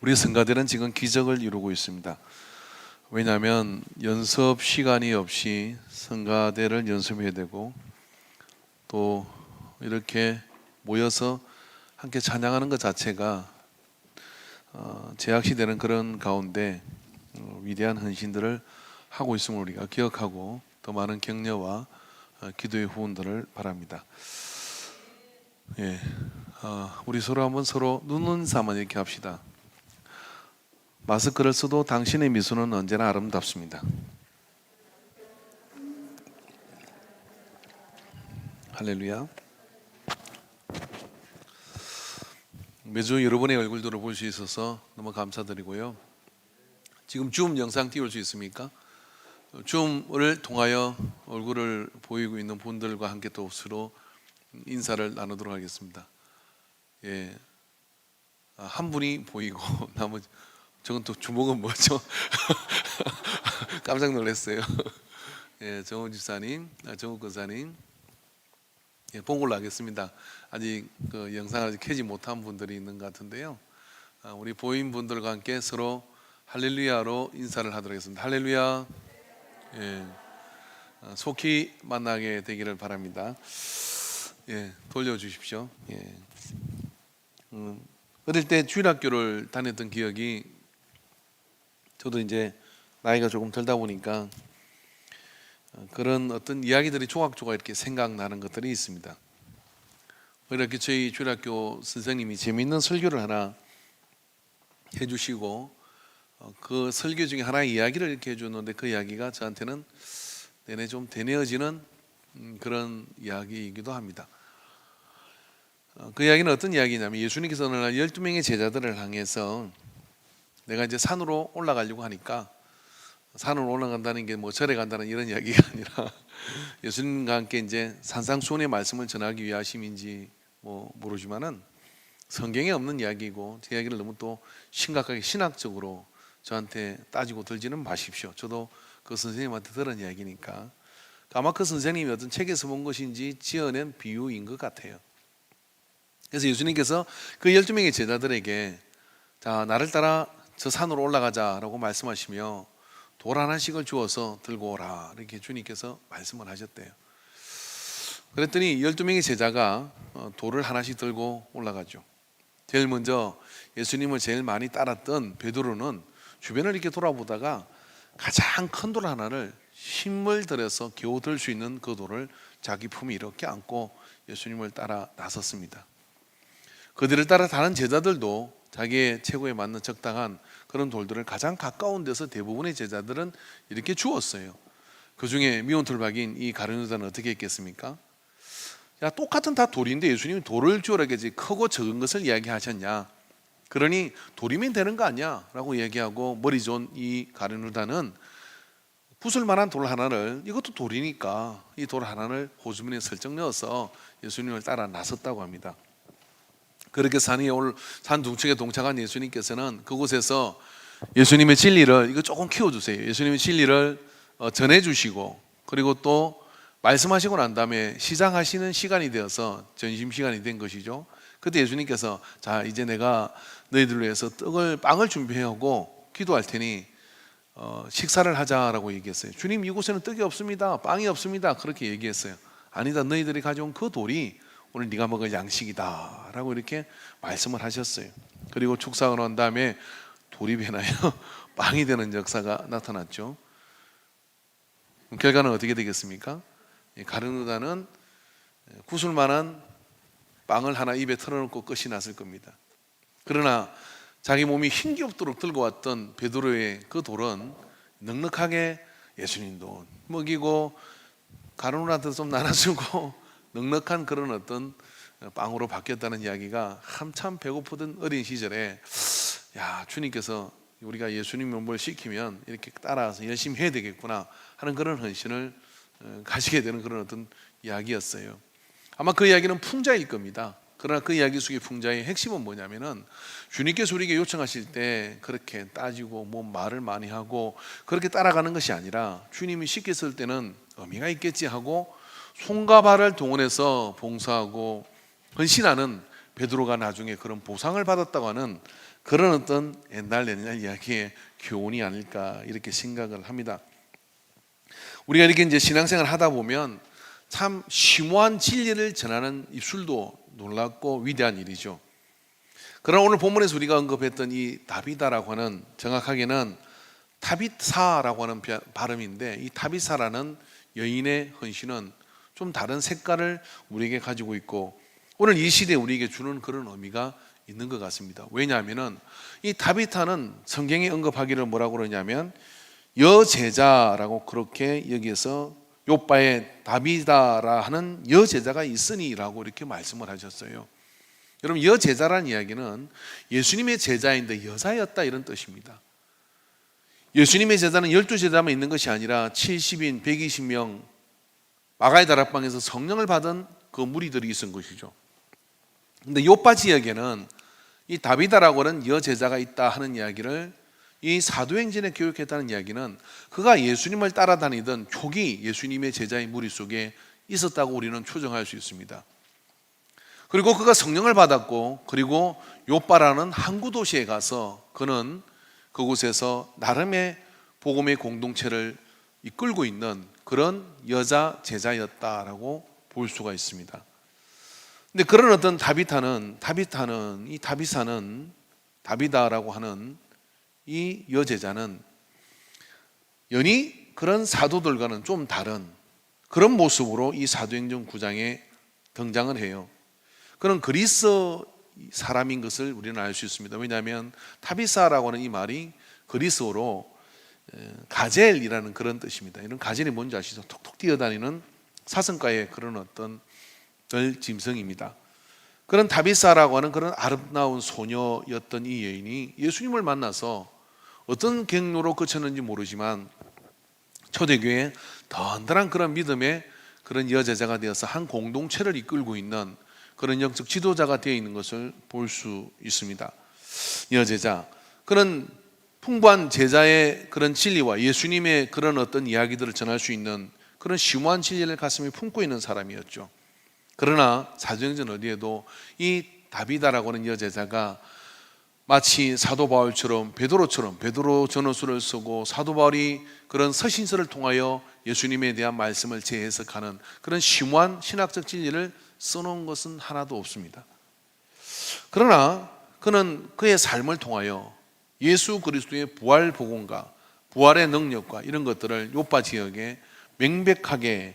우리 성가대는 지금 기적을 이루고 있습니다. 왜냐하면 연습 시간이 없이 성가대를 연습해야 되고 또 이렇게 모여서 함께 찬양하는 것 자체가 제약시되는 그런 가운데 위대한 헌신들을 하고 있음을 우리가 기억하고 더 많은 격려와 기도의 후원들을 바랍니다. 우리 서로 한번 서로 눈은사만 이렇게 합시다. 마스크를 써도 당신의 미소는 언제나 아름답습니다. 할렐루야. 매주 여러분의 얼굴들을 볼 수 있어서 너무 감사드리고요. 지금 줌 영상 띄울 수 있습니까? 줌을 통하여 얼굴을 보이고 있는 분들과 함께 또 서로 인사를 나누도록 하겠습니다. 한 분이 보이고 나머지 저건 또 주목은 뭐죠? 깜짝 놀랐어요. 정우 집사님, 정우 권사님, 본 걸로 하겠습니다. 아직 그 영상을 아직 켜지 못한 분들이 있는 것 같은데요. 우리 보인 분들과 함께 서로 할렐루야로 인사를 하도록 하겠습니다. 할렐루야. 속히 만나게 되기를 바랍니다. 돌려주십시오. 어릴 때 주일학교를 다녔던 기억이, 저도 이제 나이가 조금 들다 보니까 그런 어떤 이야기들이 조각조각 이렇게 생각나는 것들이 있습니다. 이렇게 저희 주일학교 선생님이 재미있는 설교를 하나 해주시고 그 설교 중에 하나의 이야기를 이렇게 해줬는데 그 이야기가 저한테는 내내 좀 되뇌어지는 그런 이야기이기도 합니다. 그 이야기는 어떤 이야기냐면, 예수님께서 어느 날 12명의 제자들을 향해서 내가 이제 산으로 올라가려고 하니까, 산으로 올라간다는 게 뭐 절에 간다는 이런 이야기가 아니라 예수님과 함께 이제 산상수훈의 말씀을 전하기 위하심인지 뭐 모르지만은 성경에 없는 이야기고 제 이야기를 너무 또 심각하게 신학적으로 저한테 따지고 들지는 마십시오. 저도 그 선생님한테 들은 이야기니까. 아마 그 선생님이 어떤 책에서 본 것인지 지어낸 비유인 것 같아요. 그래서 예수님께서 그 12명의 제자들에게, 자, 나를 따라 저 산으로 올라가자라고 말씀하시며 돌 하나씩을 주어서 들고 오라, 이렇게 주님께서 말씀을 하셨대요. 그랬더니 12명의 제자가 돌을 하나씩 들고 올라가죠. 제일 먼저 예수님을 제일 많이 따랐던 베드로는 주변을 이렇게 돌아보다가 가장 큰 돌 하나를 힘을 들여서 겨우 들 수 있는 그 돌을 자기 품에 이렇게 안고 예수님을 따라 나섰습니다. 그들을 따라 다른 제자들도 자기의 체구에 맞는 적당한 그런 돌들을 가장 가까운 데서 대부분의 제자들은 이렇게 주었어요. 그 중에 미운 돌박이인 이 가룟 유다는 어떻게 했겠습니까? 야, 똑같은 다 돌인데 예수님이 돌을 주어라 그러지 크고 적은 것을 이야기하셨냐? 그러니 돌이면 되는 거 아니야? 라고 얘기하고 머리 좋은 이 가룟 유다는 부술 만한 돌 하나를, 이것도 돌이니까 이 돌 하나를 호주머니에 슬쩍 넣어서 예수님을 따라 나섰다고 합니다. 그렇게 산 둥측에 동착한 예수님께서는 그곳에서 예수님의 진리를, 이거 조금 키워주세요. 예수님의 진리를 전해주시고, 그리고 또 말씀하시고 난 다음에 시작하시는 시간이 되어서 점심시간이 된 것이죠. 그때 예수님께서, 자, 이제 내가 너희들을 위해서 빵을 준비하고 기도할 테니 식사를 하자라고 얘기했어요. 주님, 이곳에는 떡이 없습니다, 빵이 없습니다, 그렇게 얘기했어요. 아니다, 너희들이 가져온 그 돌이 오늘 네가 먹을 양식이다 라고 이렇게 말씀을 하셨어요. 그리고 축사하고 난 다음에 돌이 변하여 빵이 되는 역사가 나타났죠. 결과는 어떻게 되겠습니까? 가룟 유다는 구슬만한 빵을 하나 입에 털어놓고 끝이 났을 겁니다. 그러나 자기 몸이 힘겹도록 들고 왔던 베드로의 그 돌은 넉넉하게 예수님도 먹이고 가룟 유다한테 좀 나눠주고 넉넉한 그런 어떤 빵으로 바뀌었다는 이야기가, 한참 배고프던 어린 시절에, 야, 주님께서 우리가 예수님 몸을 시키면 이렇게 따라서 열심히 해야 되겠구나 하는 그런 헌신을 가지게 되는 그런 어떤 이야기였어요. 아마 그 이야기는 풍자일 겁니다. 그러나 그 이야기 속의 풍자의 핵심은 뭐냐면은, 주님께서 우리에게 요청하실 때 그렇게 따지고 뭐 말을 많이 하고 그렇게 따라가는 것이 아니라, 주님이 시켰을 때는 의미가 있겠지 하고 손과 발을 동원해서 봉사하고 헌신하는 베드로가 나중에 그런 보상을 받았다고 하는 그런 어떤 옛날 이야기의 교훈이 아닐까 이렇게 생각을 합니다. 우리가 이렇게 이제 신앙생활 하다 보면 참 심오한 진리를 전하는 입술도 놀랍고 위대한 일이죠. 그러나 오늘 본문에서 우리가 언급했던 이 다비다라고 하는, 정확하게는 타비사라고 하는 발음인데, 이 타비사라는 여인의 헌신은 좀 다른 색깔을 우리에게 가지고 있고 오늘 이 시대에 우리에게 주는 그런 의미가 있는 것 같습니다. 왜냐하면 이 다비타는 성경에 언급하기를 뭐라고 그러냐면 여제자라고 그렇게 여기에서 요빠에 다비다라 하는 여제자가 있으니라고 이렇게 말씀을 하셨어요. 여러분, 여제자라는 이야기는 예수님의 제자인데 여자였다 이런 뜻입니다. 예수님의 제자는 12제자만 있는 것이 아니라 70인 120명 마가의 다락방에서 성령을 받은 그 무리들이 있은 것이죠. 근데 요빠 지역에는 이 다비다라고 하는 여제자가 있다 하는 이야기를 이 사도행전에 교육했다는 이야기는 그가 예수님을 따라다니던 초기 예수님의 제자의 무리 속에 있었다고 우리는 추정할 수 있습니다. 그리고 그가 성령을 받았고, 그리고 요빠라는 항구 도시에 가서 그는 그곳에서 나름의 복음의 공동체를 이끌고 있는 그런 여자 제자였다라고 볼 수가 있습니다. 근데 그런 어떤 이 다비사는 다비다라고 하는 이 여제자는 연히 그런 사도들과는 좀 다른 그런 모습으로 이 사도행전 9장에 등장을 해요. 그런 그리스 사람인 것을 우리는 알 수 있습니다. 왜냐하면 타비사라고 하는 이 말이 그리스어로 가젤이라는 그런 뜻입니다. 이런 가젤이 뭔지 아시죠? 톡톡 뛰어다니는 사슴과의 그런 어떤 짐승입니다. 그런 다비사라고 하는 그런 아름다운 소녀였던 이 여인이 예수님을 만나서 어떤 경로로 거쳤는지 모르지만 초대교회에 든든한 그런 믿음의 그런 여제자가 되어서 한 공동체를 이끌고 있는 그런 영적 지도자가 되어 있는 것을 볼 수 있습니다. 여제자, 그런 풍부한 제자의 그런 진리와 예수님의 그런 어떤 이야기들을 전할 수 있는 그런 심오한 진리를 가슴에 품고 있는 사람이었죠. 그러나 사도행전 어디에도 이 다비다라고 하는 여제자가 마치 사도 바울처럼 베드로 전후서를 쓰고 사도 바울이 그런 서신서를 통하여 예수님에 대한 말씀을 재해석하는 그런 심오한 신학적 진리를 써놓은 것은 하나도 없습니다. 그러나 그는 그의 삶을 통하여 예수 그리스도의 부활 복음과 부활의 능력과 이런 것들을 요빠 지역에 명백하게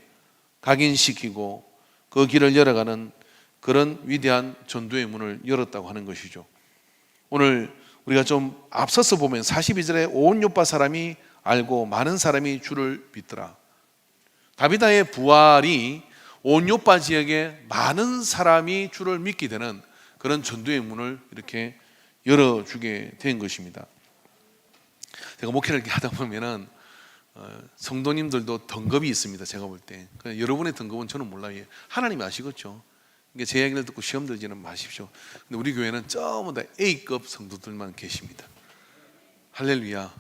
각인시키고 그 길을 열어가는 그런 위대한 전도의 문을 열었다고 하는 것이죠. 오늘 우리가 좀 앞서서 보면 42절에 온 요빠 사람이 알고 많은 사람이 주를 믿더라. 다비다의 부활이 온 요빠 지역에 많은 사람이 주를 믿게 되는 그런 전도의 문을 이렇게 열어주게 된 것입니다. 제가 목회를 이렇게 하다 보면은 성도님들도 등급이 있습니다. 제가 볼 때 여러분의 등급은 저는 몰라요. 하나님이 아시겠죠. 제 이야기를 듣고 시험 들지는 마십시오. 근데 우리 교회는 전부 다 A급 성도들만 계십니다. 할렐루야.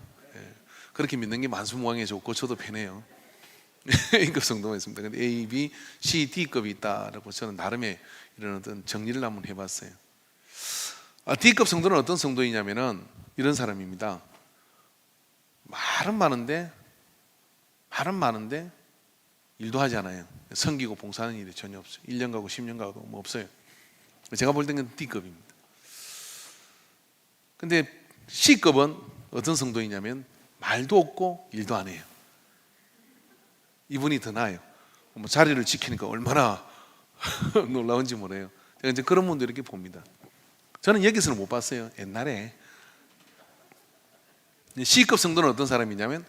그렇게 믿는 게 만수무강에 좋고 저도 편해요. A급 성도가 있습니다. 근데 A, B, C, D급이 있다라고 저는 나름의 이런 어떤 정리를 한번 해봤어요. D급 성도는 어떤 성도이냐면은 이런 사람입니다. 말은 많은데 일도 하지 않아요. 섬기고 봉사하는 일이 전혀 없어요. 1년 가고 10년 가도 뭐 없어요. 제가 볼 때는 D급입니다. 근데 C급은 어떤 성도이냐면 말도 없고 일도 안 해요. 이분이 더 나아요. 뭐 자리를 지키니까 얼마나 놀라운지 몰라요. 제가 이제 그런 분들 이렇게 봅니다. 저는 여기서는 못 봤어요. 옛날에 C급 성도는 어떤 사람이냐면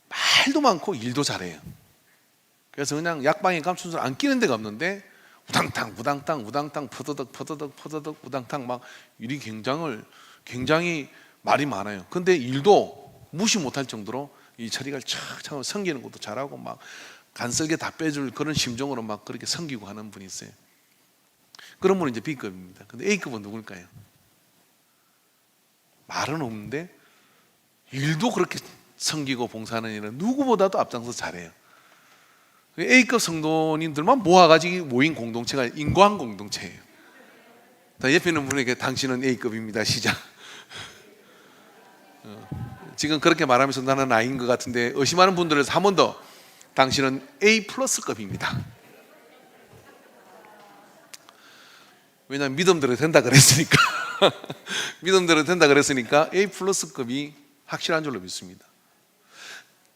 말도 많고 일도 잘해요. 그래서 그냥 약방에 감춘 안 끼는 데가 없는데 우당탕 퍼더덕 우당탕 막 일이 굉장히 말이 많아요. 근데 일도 무시 못할 정도로 이 처리가 착착 섬기는 것도 잘하고 막 간설게 다 빼줄 그런 심정으로 막 그렇게 섬기고 하는 분이 있어요. 그런 분은 이제 B급입니다. 근데 A급은 누굴까요? 말은 없는데 일도 그렇게 섬기고 봉사하는 일은 누구보다도 앞장서 잘해요. A급 성도님들만 모아가지고 모인 공동체가 인고한 공동체예요. 다 옆에 있는 분에게 당신은 A급입니다. 시작. 지금 그렇게 말하면서 나는 아닌 것 같은데 의심하는 분들에서 한 번 더, 당신은 A 플러스급입니다. 왜냐하면 믿음대로 된다 그랬으니까. 믿음대로 된다 그랬으니까 A 플러스급이 확실한 줄로 믿습니다.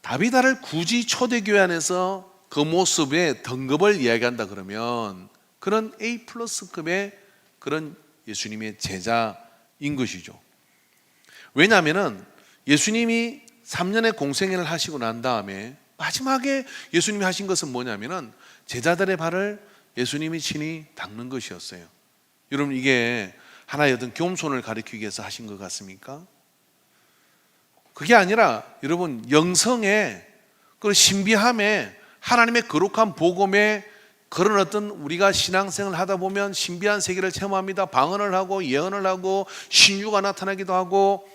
다비다를 굳이 초대교회 안에서 그 모습의 등급을 이야기한다 그러면 그런 A 플러스급의 그런 예수님의 제자인 것이죠. 왜냐하면 예수님이 3년의 공생애를 하시고 난 다음에 마지막에 예수님이 하신 것은 뭐냐면은 제자들의 발을 예수님이 친히 닦는 것이었어요. 여러분, 이게 하나의 어떤 겸손을 가리키기 위해서 하신 것 같습니까? 그게 아니라 여러분, 영성에, 그 신비함에, 하나님의 거룩한 복음에 그런 어떤 우리가 신앙생활을 하다 보면 신비한 세계를 체험합니다. 방언을 하고 예언을 하고 신유가 나타나기도 하고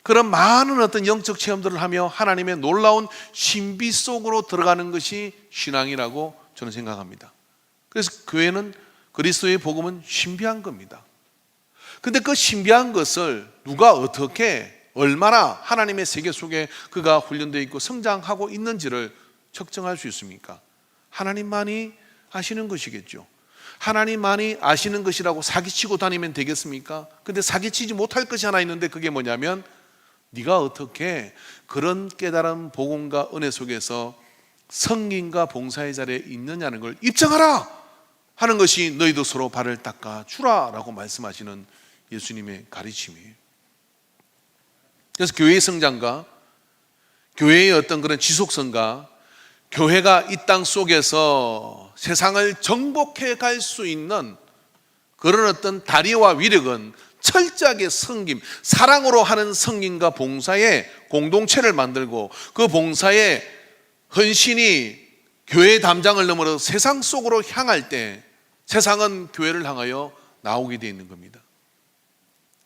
그런 많은 어떤 영적 체험들을 하며 하나님의 놀라운 신비 속으로 들어가는 것이 신앙이라고 저는 생각합니다. 그래서 교회는, 그리스도의 복음은 신비한 겁니다. 근데 그 신비한 것을 누가 어떻게 얼마나 하나님의 세계 속에 그가 훈련되어 있고 성장하고 있는지를 측정할 수 있습니까? 하나님만이 아시는 것이겠죠. 하나님만이 아시는 것이라고 사기치고 다니면 되겠습니까? 근데 사기치지 못할 것이 하나 있는데 그게 뭐냐면 네가 어떻게 그런 깨달은 복음과 은혜 속에서 성인과 봉사의 자리에 있느냐는 걸 입증하라 하는 것이 너희도 서로 발을 닦아 주라 라고 말씀하시는 예수님의 가르침이에요. 그래서 교회의 성장과 교회의 어떤 그런 지속성과 교회가 이 땅 속에서 세상을 정복해 갈 수 있는 그런 어떤 다리와 위력은 철저하게 섬김, 사랑으로 하는 섬김과 봉사의 공동체를 만들고 그 봉사의 헌신이 교회의 담장을 넘어 세상 속으로 향할 때 세상은 교회를 향하여 나오게 되어 있는 겁니다.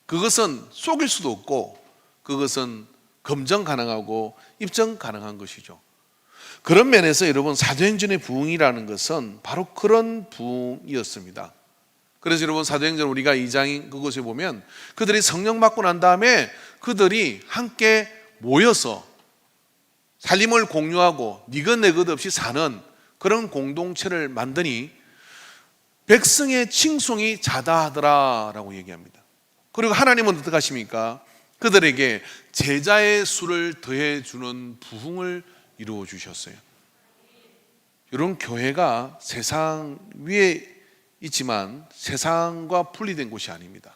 그것은 속일 수도 없고 그것은 검증 가능하고 입증 가능한 것이죠. 그런 면에서 여러분, 사도행전의 부흥이라는 것은 바로 그런 부흥이었습니다. 그래서 여러분, 사도행전 우리가 2장인 그곳에 보면 그들이 성령 받고 난 다음에 그들이 함께 모여서 살림을 공유하고 니것 내것 없이 사는 그런 공동체를 만드니 백성의 칭송이 자다하더라라고 얘기합니다. 그리고 하나님은 어떻게 하십니까? 그들에게 제자의 수를 더해주는 부흥을 이루어 주셨어요. 이런 교회가 세상 위에 있지만 세상과 분리된 곳이 아닙니다.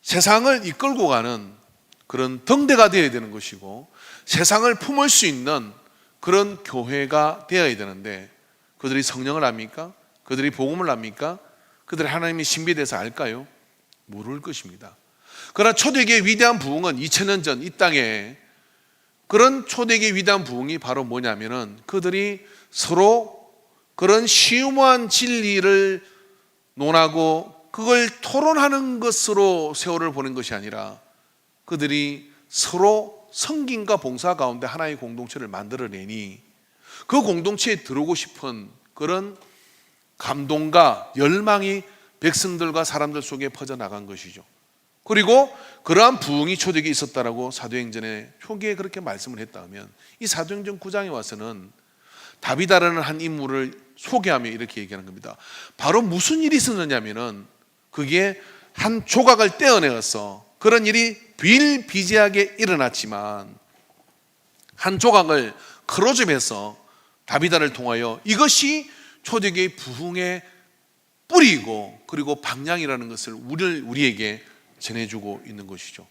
세상을 이끌고 가는 그런 등대가 되어야 되는 것이고 세상을 품을 수 있는 그런 교회가 되어야 되는데 그들이 성령을 압니까? 그들이 복음을 압니까? 그들이 하나님의 신비에 대해서 알까요? 모를 것입니다. 그러나 초대교회의 위대한 부흥은 2000년 전 이 땅에 그런 초대교회의 위대한 부흥이 바로 뭐냐면은 그들이 서로 그런 심오한 진리를 논하고 그걸 토론하는 것으로 세월을 보낸 것이 아니라 그들이 서로 성김과 봉사 가운데 하나의 공동체를 만들어내니 그 공동체에 들어오고 싶은 그런 감동과 열망이 백성들과 사람들 속에 퍼져나간 것이죠. 그리고 그러한 부흥이 초대기에 있었다라고 사도행전의 초기에 그렇게 말씀을 했다면 이 사도행전 9장에 와서는 다비다라는 한 인물을 소개하며 이렇게 얘기하는 겁니다. 바로 무슨 일이 있었느냐면은 그게 한 조각을 떼어내어서 그런 일이 비일비재하게 일어났지만 한 조각을 크로즈해서 다비다를 통하여 이것이 초대교회의 부흥의 뿌리이고 그리고 방향이라는 것을 우리에게 전해주고 있는 것이죠.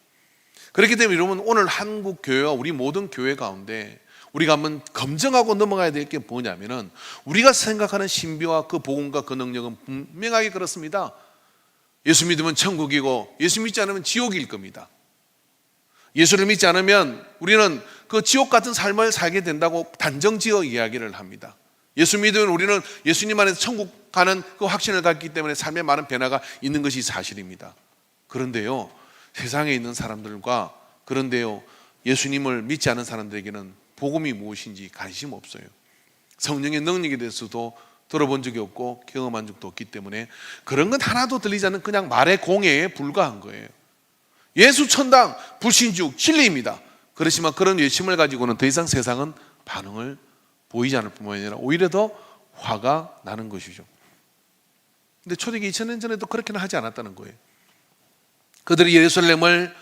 그렇기 때문에 여러분, 오늘 한국 교회와 우리 모든 교회 가운데 우리가 한번 검증하고 넘어가야 될 게 뭐냐면은 우리가 생각하는 신비와 그 복음과 그 능력은 분명하게 그렇습니다. 예수 믿으면 천국이고 예수 믿지 않으면 지옥일 겁니다. 예수를 믿지 않으면 우리는 그 지옥 같은 삶을 살게 된다고 단정지어 이야기를 합니다. 예수 믿으면 우리는 예수님 안에서 천국 가는 그 확신을 갖기 때문에 삶에 많은 변화가 있는 것이 사실입니다. 그런데요, 세상에 있는 사람들과 그런데요, 예수님을 믿지 않은 사람들에게는 복음이 무엇인지 관심 없어요. 성령의 능력에 대해서도 들어본 적이 없고 경험한 적도 없기 때문에 그런 건 하나도 들리지 않는 그냥 말의 공예에 불과한 거예요. 예수 천당, 불신죽 진리입니다. 그렇지만 그런 외침을 가지고는 더 이상 세상은 반응을 보이지 않을 뿐만 아니라 오히려 더 화가 나는 것이죠. 근데 초대기 2000년 전에도 그렇게는 하지 않았다는 거예요. 그들이 예루살렘을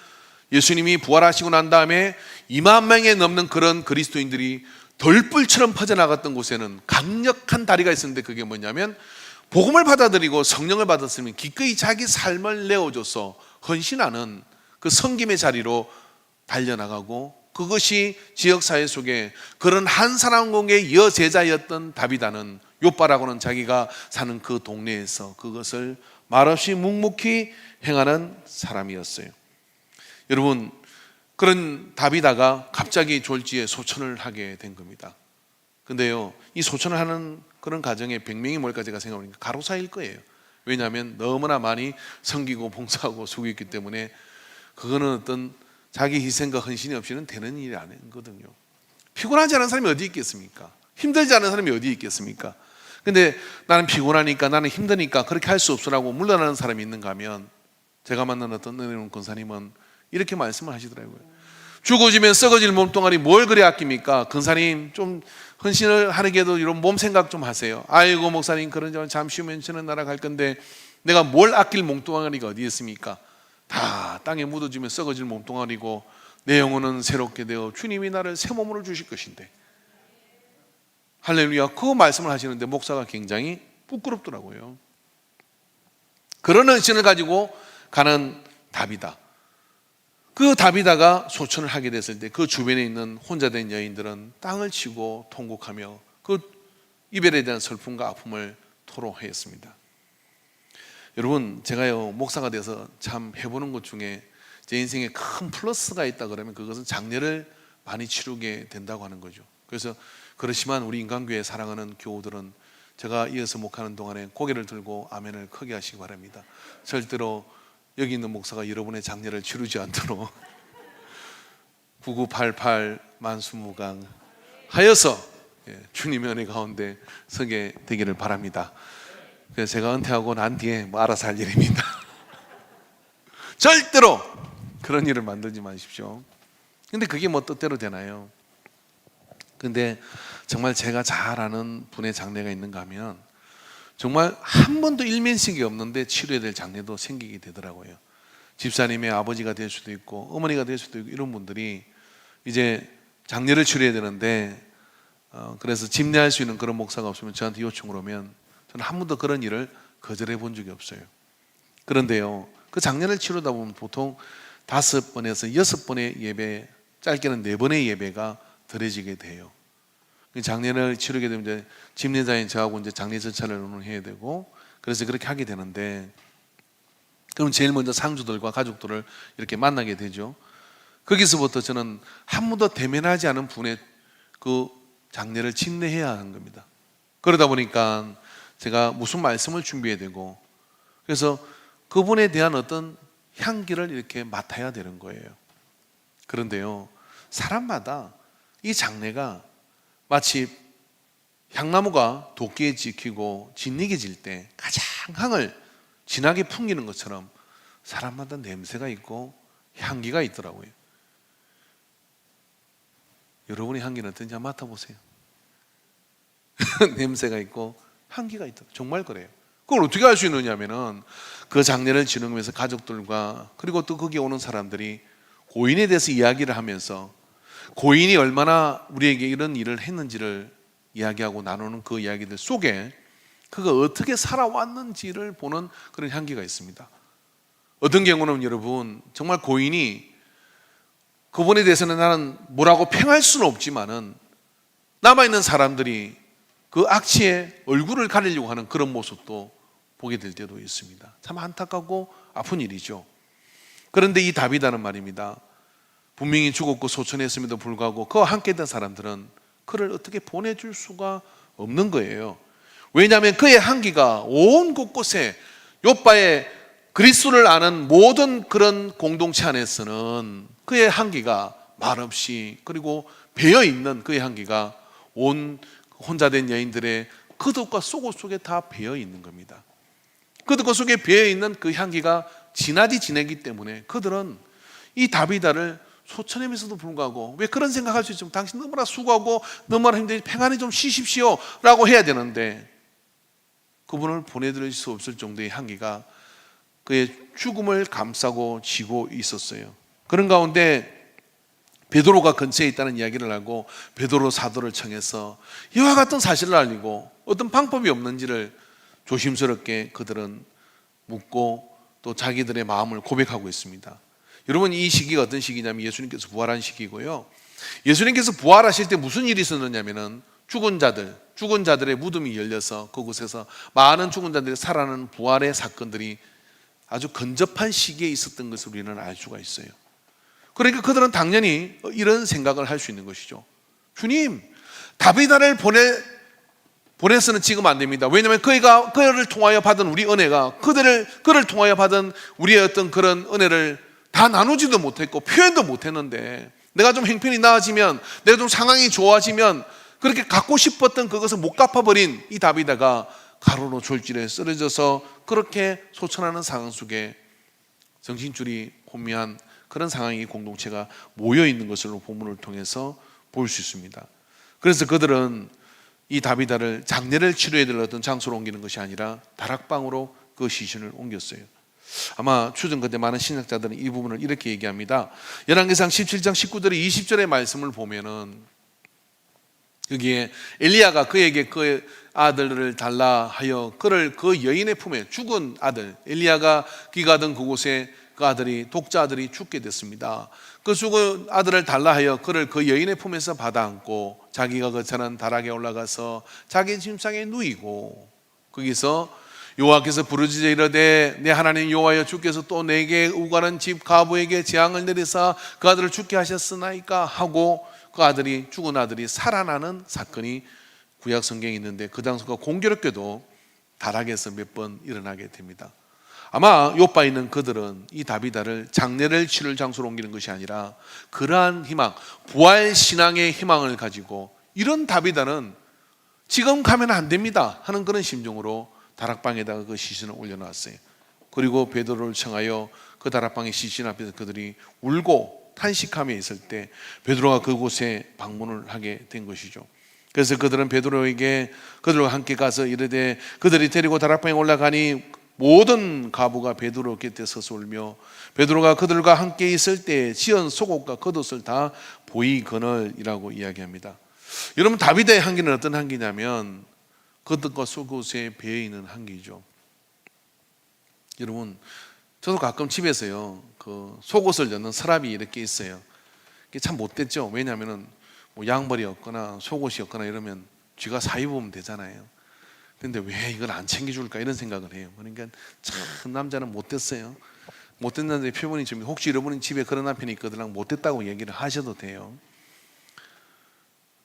예수님이 부활하시고 난 다음에 2만 명에 넘는 그런 그리스도인들이 덜불처럼 퍼져나갔던 곳에는 강력한 다리가 있었는데, 그게 뭐냐면 복음을 받아들이고 성령을 받았으면 기꺼이 자기 삶을 내어줘서 헌신하는 그 섬김의 자리로 달려나가고, 그것이 지역사회 속에 그런 한 사람 공의 여제자였던 다비다는 요바라고는 자기가 사는 그 동네에서 그것을 말없이 묵묵히 행하는 사람이었어요. 여러분, 그런 다비다가 갑자기 졸지에 소천을 하게 된 겁니다. 근데요, 이 소천을 하는 그런 가정에 100명이 뭘까 제가 생각해보니까 가로사일 거예요. 왜냐하면 너무나 많이 섬기고 봉사하고 수고했기 때문에 그거는 어떤 자기 희생과 헌신이 없이는 되는 일이 아니거든요. 피곤하지 않은 사람이 어디 있겠습니까? 힘들지 않은 사람이 어디 있겠습니까? 근데 나는 피곤하니까, 나는 힘드니까 그렇게 할 수 없으라고 물러나는 사람이 있는가 하면, 제가 만난 어떤 은혜로운 권사님은 이렇게 말씀을 하시더라고요. 죽어지면 썩어질 몸뚱아리 뭘 그리 아낍니까? 권사님 좀 헌신을 하게도 이런 몸 생각 좀 하세요. 아이고 목사님, 그런 잠시 후면 저는 날아갈 건데 내가 뭘 아낄 몸뚱아리가 어디 있습니까? 다 땅에 묻어지면 썩어질 몸뚱아리고 내 영혼은 새롭게 되어 주님이 나를 새 몸으로 주실 것인데. 할렐루야. 그 말씀을 하시는데 목사가 굉장히 부끄럽더라고요. 그런 헌신을 가지고 가는 다비다. 그 다비다가 소천을 하게 됐을 때 그 주변에 있는 혼자 된 여인들은 땅을 치고 통곡하며 그 이별에 대한 슬픔과 아픔을 토로했습니다. 여러분, 제가요 목사가 돼서 참 해보는 것 중에 제 인생에 큰 플러스가 있다 그러면 그것은 장례를 많이 치르게 된다고 하는 거죠. 그래서 그렇지만 우리 인간교회 사랑하는 교우들은 제가 이어서 목하는 동안에 고개를 들고 아멘을 크게 하시기 바랍니다. 절대로 여기 있는 목사가 여러분의 장례를 치르지 않도록 9988 만수무강 하여서 주님의 은혜 가운데 서게 되기를 바랍니다. 그래서 제가 은퇴하고 난 뒤에 뭐 알아서 할 일입니다. 절대로 그런 일을 만들지 마십시오. 근데 그게 뭐 뜻대로 되나요? 근데 정말 제가 잘 아는 분의 장례가 있는가 하면 정말 한 번도 일면식이 없는데 치료해야 될 장례도 생기게 되더라고요. 집사님의 아버지가 될 수도 있고 어머니가 될 수도 있고 이런 분들이 이제 장례를 치료해야 되는데 그래서 집례할 수 있는 그런 목사가 없으면 저한테 요청을 오면 저는 한 번도 그런 일을 거절해 본 적이 없어요. 그런데요, 그 장례를 치르다 보면 보통 5번에서 6번의 예배, 짧게는 4번의 예배가 드려지게 돼요. 장례를 치르게 되면 이제 집례자인 저하고 이제 장례 절차를 의논해야 되고, 그래서 그렇게 하게 되는데, 그럼 제일 먼저 상주들과 가족들을 이렇게 만나게 되죠. 거기서부터 저는 한 번도 대면하지 않은 분의 그 장례를 집례해야 하는 겁니다. 그러다 보니까 제가 무슨 말씀을 준비해야 되고, 그래서 그분에 대한 어떤 향기를 이렇게 맡아야 되는 거예요. 그런데요, 사람마다 이 장례가 마치 향나무가 도끼에 찍히고 진흙이 질 때 가장 향을 진하게 풍기는 것처럼 사람마다 냄새가 있고 향기가 있더라고요. 여러분의 향기는 어떤지 한번 맡아보세요. 냄새가 있고 향기가 있다. 정말 그래요. 그걸 어떻게 알 수 있느냐 하면은 그 장례를 진행하면서 가족들과 그리고 또 거기 오는 사람들이 고인에 대해서 이야기를 하면서 고인이 얼마나 우리에게 이런 일을 했는지를 이야기하고 나누는 그 이야기들 속에 그가 어떻게 살아왔는지를 보는 그런 향기가 있습니다. 어떤 경우는 여러분 정말 고인이 그분에 대해서는 나는 뭐라고 평할 수는 없지만은 남아있는 사람들이 그 악취의 얼굴을 가리려고 하는 그런 모습도 보게 될 때도 있습니다. 참 안타깝고 아픈 일이죠. 그런데 이 다비다는 말입니다, 분명히 죽었고 소천했음에도 불구하고 그와 함께 했던 사람들은 그를 어떻게 보내줄 수가 없는 거예요. 왜냐하면 그의 향기가 온 곳곳에 요바의 그리스도를 아는 모든 그런 공동체 안에서는 그의 향기가 말없이, 그리고 배어있는 그의 향기가 온 혼자 된 여인들의 그릇과 속옷 속에 다 배어있는 겁니다. 그릇과 속에 배어있는 그 향기가 진하지 지내기 때문에 그들은 이 다비다를 소천함에서도 불구하고 왜 그런 생각할 수 있죠? 당신 너무나 수고하고 너무나 힘들지 평안히 좀 쉬십시오 라고 해야 되는데 그분을 보내드릴 수 없을 정도의 한계가 그의 죽음을 감싸고 지고 있었어요. 그런 가운데 베드로가 근처에 있다는 이야기를 하고 베드로 사도를 청해서 이와 같은 사실을 알리고 어떤 방법이 없는지를 조심스럽게 그들은 묻고 또 자기들의 마음을 고백하고 있습니다. 여러분, 이 시기가 어떤 시기냐면 예수님께서 부활한 시기고요. 예수님께서 부활하실 때 무슨 일이 있었느냐면은 죽은 자들의 무덤이 열려서 그곳에서 많은 죽은 자들이 살아나는 부활의 사건들이 아주 근접한 시기에 있었던 것을 우리는 알 수가 있어요. 그러니까 그들은 당연히 이런 생각을 할 수 있는 것이죠. 주님, 다비다를 보내서는 지금 안 됩니다. 왜냐하면 그를 통하여 받은 우리 은혜가 그를 통하여 받은 우리의 어떤 그런 은혜를 다 나누지도 못했고 표현도 못했는데 내가 좀 형편이 나아지면 내가 좀 상황이 좋아지면 그렇게 갖고 싶었던 그것을 못 갚아버린 이 다비다가 가로로 졸지에 쓰러져서 그렇게 소천하는 상황 속에 정신줄이 혼미한 그런 상황이 공동체가 모여있는 것으로 본문을 통해서 볼 수 있습니다. 그래서 그들은 이 다비다를 장례를 치료해야 될 어떤 장소로 옮기는 것이 아니라 다락방으로 그 시신을 옮겼어요. 아마 추정 그때 많은 신학자들은 이 부분을 이렇게 얘기합니다. 열왕기상 17장 19절에 20절의 말씀을 보면은 여기에 엘리야가 그에게 그 아들을 달라 하여 그를 그 여인의 품에 죽은 아들 엘리야가 귀가던 그곳에 그 아들이 독자 아들이 죽게 됐습니다. 그 죽은 아들을 달라 하여 그를 그 여인의 품에서 받아 안고 자기가 거처한 다락에 올라가서 자기 침상에 누이고 거기서 여호와께서 부르짖어 이르되 내 하나님 여호와여 주께서 또 내게 우가는 집 가부에게 재앙을 내리사 그 아들을 죽게 하셨으나이까 하고 그 아들이 죽은 아들이 살아나는 사건이 구약 성경에 있는데 그 장소가 공교롭게도 다락에서 몇 번 일어나게 됩니다. 아마 요바에 있는 그들은 이 다비다를 장례를 치를 장소로 옮기는 것이 아니라 그러한 희망, 부활 신앙의 희망을 가지고 이런 다비다는 지금 가면 안 됩니다 하는 그런 심정으로 다락방에다가 그 시신을 올려놨어요. 그리고 베드로를 청하여 그 다락방의 시신 앞에서 그들이 울고 탄식하며 있을 때 베드로가 그곳에 방문을 하게 된 것이죠. 그래서 그들은 베드로에게 그들과 함께 가서 이르되 그들이 데리고 다락방에 올라가니 모든 가부가 베드로 곁에 서서 울며 베드로가 그들과 함께 있을 때 지은 속옷과 겉옷을 다 보이거늘이라고 이야기합니다. 여러분, 다비드의 한기는 어떤 한기냐면 겉옷과 속옷에 배어있는 한기죠. 여러분, 저도 가끔 집에서요 그 속옷을 넣는 서랍이 이렇게 있어요. 이게 참 못됐죠. 왜냐하면 뭐 양벌이 없거나 속옷이 없거나 이러면 쥐가 사입으면 되잖아요. 근데 왜 이걸 안 챙겨줄까 이런 생각을 해요. 그러니까 참 남자는 못됐어요. 못된 남자의 표본이 좀 혹시 여러분이 집에 그런 남편이 있거든 못됐다고 얘기를 하셔도 돼요.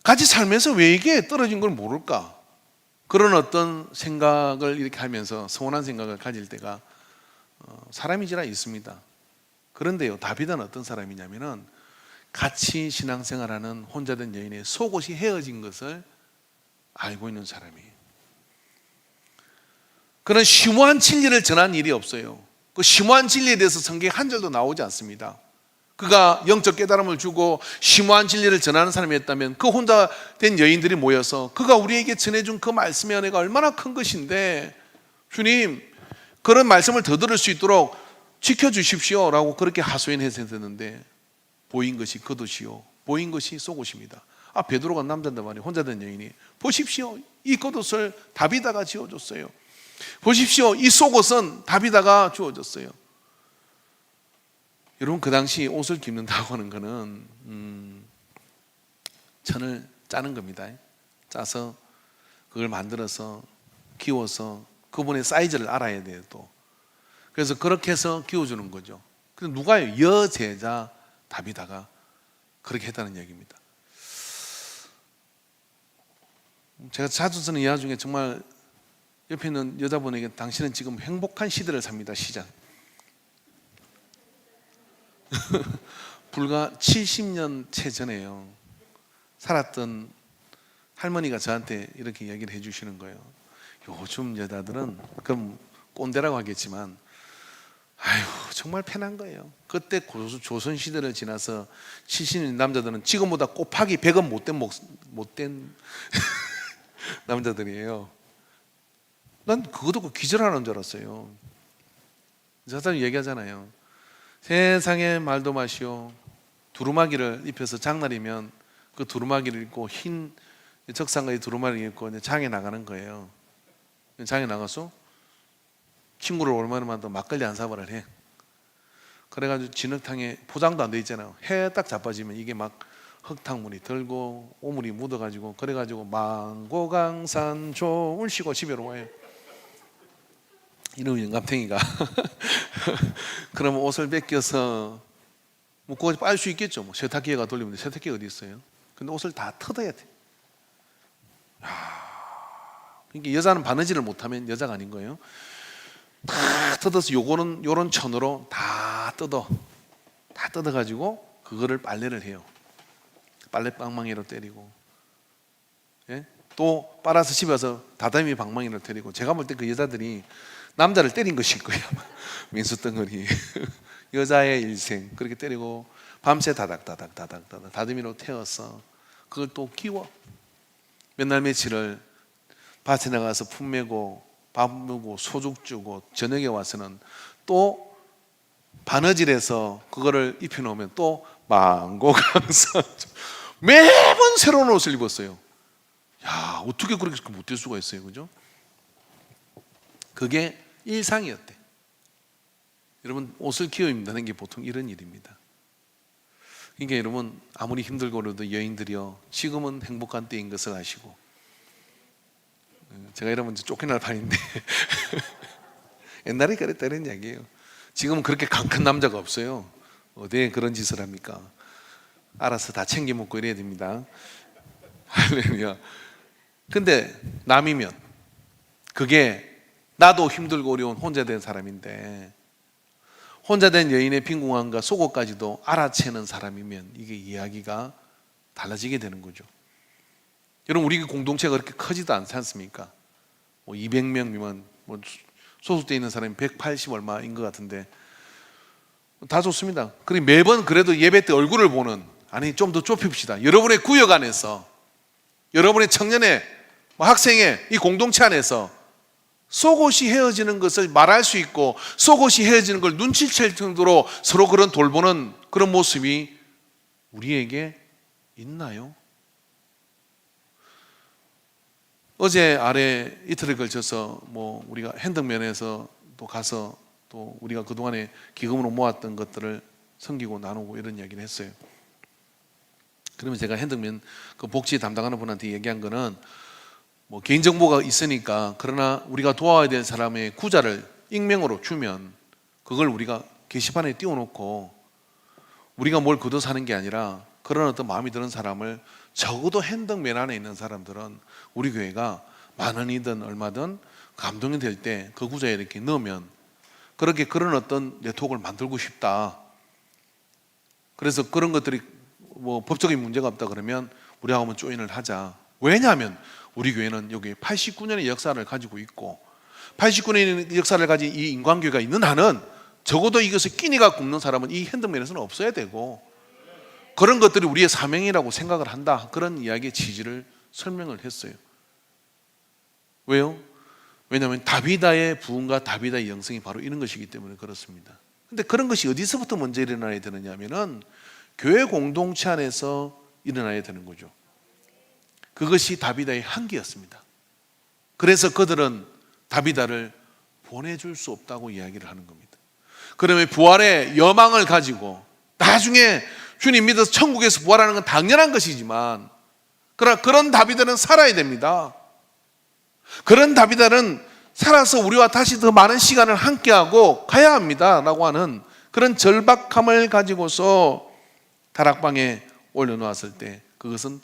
같이 살면서 왜 이게 떨어진 걸 모를까? 그런 어떤 생각을 이렇게 하면서 서운한 생각을 가질 때가 사람이지라 있습니다. 그런데요, 다비드는 어떤 사람이냐면은 같이 신앙생활하는 혼자된 여인의 속옷이 헤어진 것을 알고 있는 사람이에요. 그런 심오한 진리를 전한 일이 없어요. 그 심오한 진리에 대해서 성경에 한 절도 나오지 않습니다. 그가 영적 깨달음을 주고 심오한 진리를 전하는 사람이었다면 그 혼자 된 여인들이 모여서 그가 우리에게 전해준 그 말씀의 은혜가 얼마나 큰 것인데 주님 그런 말씀을 더 들을 수 있도록 지켜주십시오 라고 그렇게 하소연해서 됐는데 보인 것이 겉옷이요 보인 것이 속옷입니다. 베드로가 남자인데 말이에요. 혼자 된 여인이 보십시오 이 겉옷을 다비다가 지어줬어요. 보십시오 이 속옷은 다비다가 주어졌어요. 여러분, 그 당시 옷을 입는다고 하는 거는 천을 짜는 겁니다. 짜서 그걸 만들어서 키워서 그분의 사이즈를 알아야 돼요. 또 그래서 그렇게 해서 키워주는 거죠. 근데 누가요? 여제자 다비다가 그렇게 했다는 얘기입니다. 제가 자주 쓰는 이야기 중에 정말 옆에 있는 여자분에게 당신은 지금 행복한 시대를 삽니다. 시작. 불과 70년 채 전에요 살았던 할머니가 저한테 이렇게 얘기를 해주시는 거예요. 요즘 여자들은 그럼 꼰대라고 하겠지만 아유, 정말 편한 거예요. 그때 조선 시대를 지나서 시신인 남자들은 지금보다 곱하기 100은 못된 남자들이에요. 난 그거 듣고 기절하는 줄 알았어요. 저 사람이 얘기하잖아요. 세상에 말도 마시오. 두루마기를 입혀서 장날이면 그 두루마기를 입고 흰 적상가의 두루마기를 입고 이제 장에 나가는 거예요. 장에 나가서 친구를 얼마나 만도 막걸리 한 사발을 해. 그래가지고 진흙탕에 포장도 안 돼 있잖아요. 해 딱 자빠지면 이게 막 흙탕물이 들고 오물이 묻어가지고 그래가지고 망고강산 좋을 쉬고 집에 와요. 이놈 영감탱이가 그러면 옷을 뺏겨서 뭐 그거 빨 수 있겠죠. 뭐 세탁기가 돌리면 세탁기가 어디 있어요? 근데 옷을 다 뜯어야 돼. 그러니까 여자는 바느질을 못하면 여자가 아닌 거예요. 다 뜯어서 요런 천으로 다 뜯어가지고 그거를 빨래를 해요. 빨래 방망이로 때리고, 예? 또 빨아서 집에 와서 다다미 방망이로 때리고. 제가 볼 때 그 여자들이 남자를 때린 것일 거예요. 민수덩어리 여자의 일생 그렇게 때리고 밤새 다닥다닥 다듬이로 태워서 그걸 또 키워 맨날 며칠을 밭에 나가서 품 메고 밥 먹고 소죽 주고 저녁에 와서는 또 바느질해서 그거를 입혀놓으면 또 망고강산 매번 새로운 옷을 입었어요. 야, 어떻게 그렇게 못될 수가 있어요, 그죠? 그게 일상이었대. 여러분, 옷을 끼워 입는다는 게 보통 이런 일입니다. 그러니까 여러분, 아무리 힘들고 그래도 여인들이요, 지금은 행복한 때인 것을 아시고, 제가 이러면 쫓겨날 판인데 옛날에 그랬다 이런 이야기예요. 지금은 그렇게 강큰 남자가 없어요. 어디에 그런 짓을 합니까? 알아서 다 챙겨 먹고 이래야 됩니다. 할렐루야. 근데 남이면 그게 나도 힘들고 어려운 혼자 된 사람인데 혼자 된 여인의 빈궁함과 속옷까지도 알아채는 사람이면 이게 이야기가 달라지게 되는 거죠. 여러분, 우리 공동체가 그렇게 크지도 않지 않습니까? 뭐 200명 미만, 뭐 소속되어 있는 사람이 180 얼마인 것 같은데 다 좋습니다. 그리고 매번 그래도 예배 때 얼굴을 보는, 아니 좀 더 좁힙시다. 여러분의 구역 안에서, 여러분의 청년의 학생의 이 공동체 안에서 속옷이 헤어지는 것을 말할 수 있고 속옷이 헤어지는 걸 눈치챌 정도로 서로 그런 돌보는 그런 모습이 우리에게 있나요? 어제 아래 이틀에 걸쳐서 뭐 우리가 핸드면에서 또 가서 또 우리가 그동안에 기금으로 모았던 것들을 섬기고 나누고 이런 이야기를 했어요. 그러면 제가 핸드면 그 복지 담당하는 분한테 얘기한 거는 뭐 개인정보가 있으니까, 그러나 우리가 도와야 될 사람의 구자를 익명으로 주면 그걸 우리가 게시판에 띄워놓고 우리가 뭘 걷어 사는 게 아니라 그런 어떤 마음이 드는 사람을 적어도 핸드맨 안에 있는 사람들은 우리 교회가 만 원이든 얼마든 감동이 될 때 그 구자에 이렇게 넣으면 그렇게 그런 어떤 네트워크를 만들고 싶다. 그래서 그런 것들이 뭐 법적인 문제가 없다 그러면 우리하고 한번 조인을 하자. 왜냐하면 우리 교회는 여기 89년의 역사를 가지고 있고 89년의 역사를 가진 이 인광교회가 있는 한은 적어도 이것을 끼니가 굽는 사람은 이 핸드맨에서는 없어야 되고 그런 것들이 우리의 사명이라고 생각을 한다. 그런 이야기의 취지를 설명을 했어요. 왜요? 왜냐하면 다비다의 부흥과 다비다의 영성이 바로 이런 것이기 때문에 그렇습니다. 근데 그런 것이 어디서부터 먼저 일어나야 되느냐 하면은 교회 공동체 안에서 일어나야 되는 거죠. 그것이 다비다의 한계였습니다. 그래서 그들은 다비다를 보내줄 수 없다고 이야기를 하는 겁니다. 그러면 부활의 여망을 가지고 나중에 주님 믿어서 천국에서 부활하는 건 당연한 것이지만 그러나 그런 다비다는 살아야 됩니다. 그런 다비다는 살아서 우리와 다시 더 많은 시간을 함께하고 가야 합니다 라고 하는 그런 절박함을 가지고서 다락방에 올려놓았을 때 그것은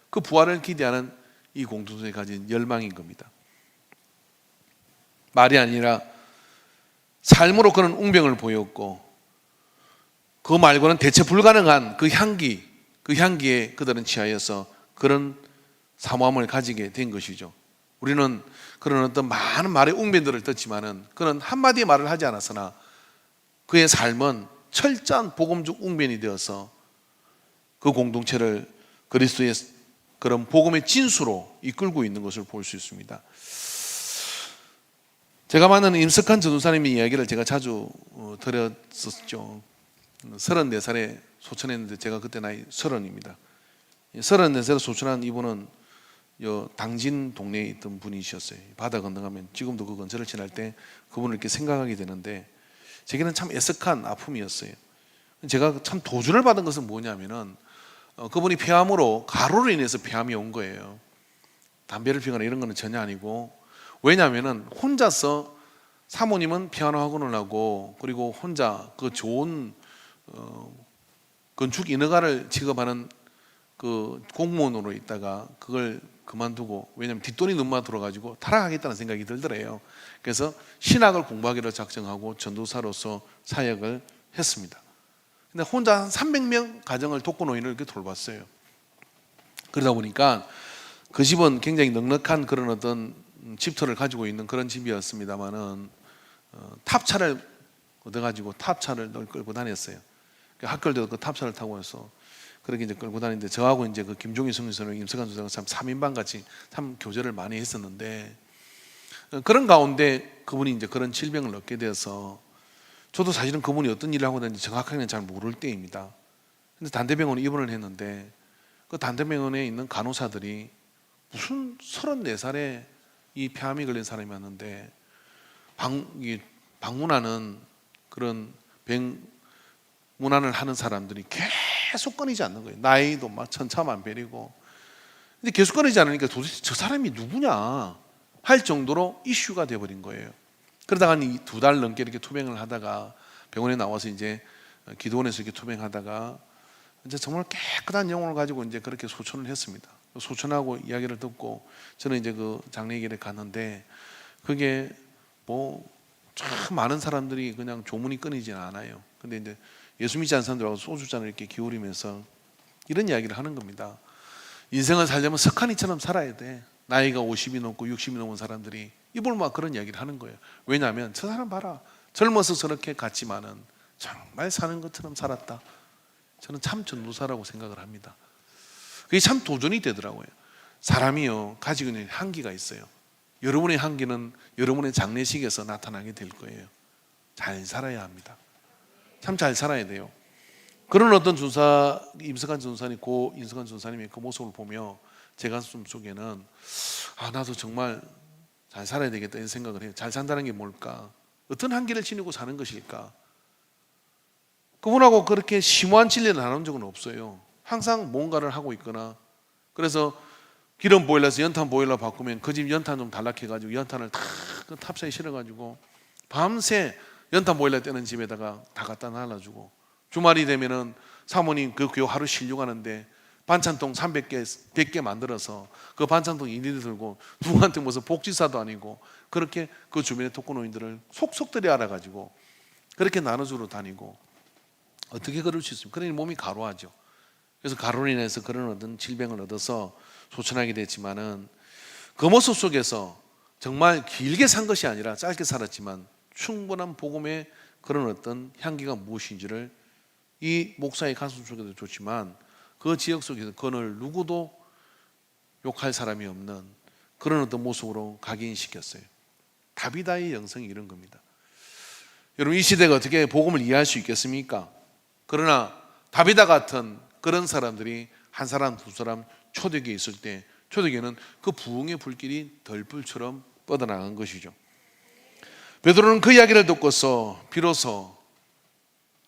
그 부활을 기대하는 이 공동체에 가진 열망인 겁니다. 말이 아니라 삶으로 그런 웅병을 보였고 그 말고는 대체 불가능한 그 향기에 그들은 취하여서 그런 사모함을 가지게 된 것이죠. 우리는 그런 어떤 많은 말의 웅변들을 듣지만은 그런 한마디의 말을 하지 않았으나 그의 삶은 철저한 복음적 웅변이 되어서 그 공동체를 그리스도의 그런 복음의 진수로 이끌고 있는 것을 볼 수 있습니다. 제가 만나는 임석한 전도사님의 이야기를 제가 자주 드렸었죠. 34살에 소천했는데 제가 그때 나이 30입니다. 34살에 소천한 이분은 당진 동네에 있던 분이셨어요. 바다 건너가면 지금도 그 근처를 지날 때 그분을 이렇게 생각하게 되는데 제게는 참 애석한 아픔이었어요. 제가 참 도전을 받은 것은 뭐냐면은 그분이 폐암으로 가로로 인해서 폐암이 온 거예요. 담배를 피거나 이런 거는 전혀 아니고, 왜냐하면은 혼자서 사모님은 피아노 학원을 하고 그리고 혼자 그 좋은 건축 인허가를 취급하는 그 공무원으로 있다가 그걸 그만두고, 왜냐하면 뒷돈이 너무 많이 들어가지고 타락하겠다는 생각이 들더래요. 그래서 신학을 공부하기로 작정하고 전도사로서 사역을 했습니다. 근데 혼자 한 300명 가정을 독거노인을 이렇게 돌봤어요. 그러다 보니까 그 집은 굉장히 넉넉한 그런 어떤 집터를 가지고 있는 그런 집이었습니다만은 탑차를 얻어가지고 탑차를 늘 끌고 다녔어요. 학교를 때도 그 탑차를 타고 해서 그렇게 이제 끌고 다니는데, 저하고 이제 그 김종희 성교사님, 임석한 선생님 참 3인방 같이 참 교제를 많이 했었는데, 그런 가운데 그분이 이제 그런 질병을 얻게 되어서 저도 사실은 그분이 어떤 일을 하고 다니는지 정확하게는 잘 모를 때입니다. 근데 단대병원에 입원을 했는데 그 단대병원에 있는 간호사들이 무슨 34살에 이 폐암이 걸린 사람이 왔는데 방문하는 그런 병문안을 하는 사람들이 계속 끊이지 않는 거예요. 나이도 막 천차만별이고. 근데 계속 끊이지 않으니까 도대체 저 사람이 누구냐 할 정도로 이슈가 돼버린 거예요. 그러다가 2달 넘게 이렇게 투병을 하다가 병원에 나와서 이제 기도원에서 이렇게 투병하다가 이제 정말 깨끗한 영혼을 가지고 이제 그렇게 소천을 했습니다. 소천하고 이야기를 듣고 저는 이제 그 장례길에 갔는데 그게 뭐 참 많은 사람들이 그냥 조문이 끊이지는 않아요. 근데 이제 예수 믿지 않는 사람들하고 소주잔을 이렇게 기울이면서 이런 이야기를 하는 겁니다. 인생을 살려면 석한이처럼 살아야 돼. 나이가 50이 넘고 60이 넘은 사람들이 이걸 막 그런 이야기를 하는 거예요. 왜냐하면 저 사람 봐라, 젊어서 저렇게 갔지만은 정말 사는 것처럼 살았다. 저는 참 전도사라고 생각을 합니다. 그게 참 도전이 되더라고요. 사람이요 가지고 있는 한계가 있어요. 여러분의 한계는 여러분의 장례식에서 나타나게 될 거예요. 잘 살아야 합니다. 참 잘 살아야 돼요. 그런 어떤 전사, 임석한 전사님, 고 임석한 전사님의 그 모습을 보며 제 가슴 속에는 나도 정말 잘 살아야 되겠다 이런 생각을 해요. 잘 산다는 게 뭘까? 어떤 한계를 지니고 사는 것일까? 그분하고 그렇게 심오한 진리를 나눈 적은 없어요. 항상 뭔가를 하고 있거나, 그래서 기름 보일러에서 연탄 보일러 바꾸면 그 집 연탄 좀 단락해가지고 연탄을 다 그 탑사에 실어가지고 밤새 연탄 보일러 떼는 집에다가 다 갖다 놔주고, 주말이 되면은 사모님 그 교회 하루 실려가는데 반찬통 300개, 100개 만들어서 그 반찬통 이리 들고 누구한테 무슨 복지사도 아니고 그렇게 그 주변의 독거노인들을 속속들이 알아가지고 그렇게 나눠주러 다니고, 어떻게 그럴 수 있습니까? 그러니 몸이 가루하죠. 그래서 가루로 인해서 그런 어떤 질병을 얻어서 소천하게 됐지만은 그 모습 속에서 정말 길게 산 것이 아니라 짧게 살았지만 충분한 복음의 그런 어떤 향기가 무엇인지를 이 목사의 가슴 속에도 좋지만 그 지역 속에서 그를 누구도 욕할 사람이 없는 그런 어떤 모습으로 각인시켰어요. 다비다의 영성이 이런 겁니다. 여러분, 이 시대가 어떻게 복음을 이해할 수 있겠습니까? 그러나 다비다 같은 그런 사람들이 한 사람 두 사람 초대교회에 있을 때 초대교회는 그 부흥의 불길이 덜불처럼 뻗어나간 것이죠. 베드로는 그 이야기를 듣고서 비로소